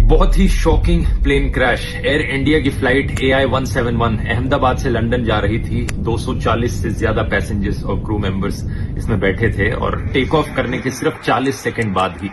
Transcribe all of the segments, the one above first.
बहुत ही shocking plane crash. Air India की फ्लाइट AI-171 अहमदाबाद से लंदन जा रही थी। 240 से ज्यादा पैसेंजर्स और क्रू मेंबर्स इसमें बैठे थे और टेक ऑफ करने के सिर्फ 40 सेकंड बाद ही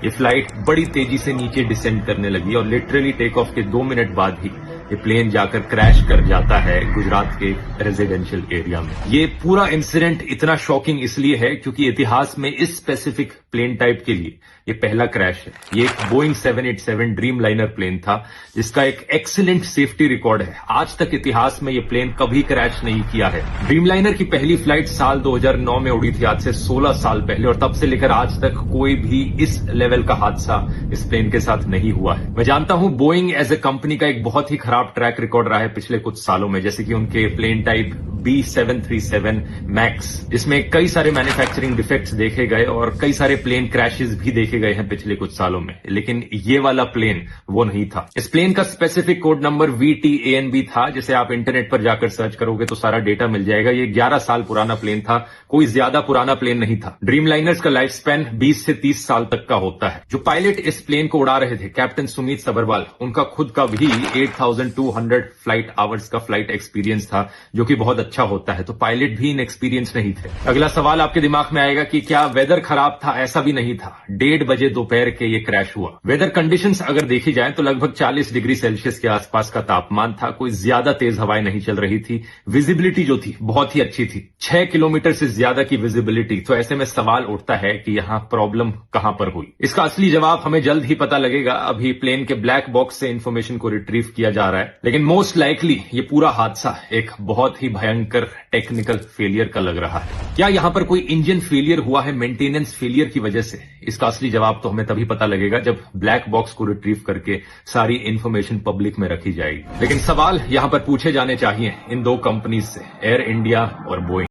ये फ्लाइट बड़ी तेजी से नीचे डिसेंड करने लगी और लिटरली टेक ऑफ के 2 मिनट बाद ही ये प्लेन जाकर क्रैश कर जाता है गुजरात के रेजिडेंशियल एरिया में। ये पूरा इंसिडेंट इतना शॉकिंग इसलिए है क्योंकि इतिहास में इस स्पेसिफिक प्लेन टाइप के लिए ये पहला क्रैश है। ये एक बोइंग 787 ड्रीम लाइनर प्लेन था जिसका एक एक्सीलेंट सेफ्टी रिकॉर्ड है। आज तक इतिहास में ये प्लेन कभी क्रैश नहीं किया है। ड्रीम लाइनर की पहली फ्लाइट साल 2009 में उड़ी थी, आज से 16 साल पहले, और तब से लेकर आज तक कोई भी इस लेवल का हादसा इस प्लेन के साथ नहीं हुआ है। मैं जानता हूं बोइंग एज ए कंपनी का एक बहुत ही खराब ट्रैक रिकॉर्ड रहा है पिछले कुछ सालों में, जैसे कि उनके प्लेन टाइप B737 मैक्स जिसमें कई सारे मैन्युफैक्चरिंग डिफेक्ट्स देखे गए और कई सारे प्लेन क्रैशेस भी देखे गए हैं पिछले कुछ सालों में, लेकिन ये वाला प्लेन वो नहीं था। इस प्लेन का स्पेसिफिक कोड नंबर VTANB था, जिसे आप इंटरनेट पर जाकर सर्च करोगे तो सारा डेटा मिल जाएगा। ये 11 साल पुराना प्लेन था, कोई ज्यादा पुराना प्लेन नहीं था। ड्रीम लाइनर्स का लाइफ स्पैन 20 से 30 साल तक का होता है। जो पायलट इस प्लेन को उड़ा रहे थे, कैप्टन सुमित सबरवाल, उनका खुद का भी 8200 फ्लाइट आवर्स का फ्लाइट एक्सपीरियंस था, जो कि बहुत अच्छा होता है। तो पायलट भी इनएक्सपीरियंस नहीं थे। अगला सवाल आपके दिमाग में आएगा कि क्या वेदर खराब था? ऐसा भी नहीं था। 1:30 बजे दोपहर के ये क्रैश हुआ। वेदर कंडीशंस अगर देखी जाए तो लगभग 40 डिग्री सेल्सियस के आसपास का तापमान था। कोई ज्यादा तेज हवाएं नहीं चल रही थी। विजिबिलिटी जो थी बहुत ही अच्छी थी, 6 किलोमीटर से ज्यादा की विजिबिलिटी। तो ऐसे में सवाल उठता है कि यहां प्रॉब्लम कहां पर हुई। इसका असली जवाब हमें जल्द ही पता लगेगा। अभी प्लेन के ब्लैक बॉक्स से इंफॉर्मेशन को रिट्रीव किया जा रहा है, लेकिन मोस्ट लाइकली ये पूरा हादसा एक बहुत ही भयंकर टेक्निकल फेलियर का लग रहा है। क्या यहां पर कोई इंजन फेलियर हुआ है मेंटेनेंस फेलियर की वजह से? इसका असली जवाब तो हमें तभी पता लगेगा जब ब्लैक बॉक्स को रिट्रीव करके सारी इंफॉर्मेशन पब्लिक में रखी जाएगी। लेकिन सवाल यहां पर पूछे जाने चाहिए इन दो कंपनीज से, एयर इंडिया और बोइंग।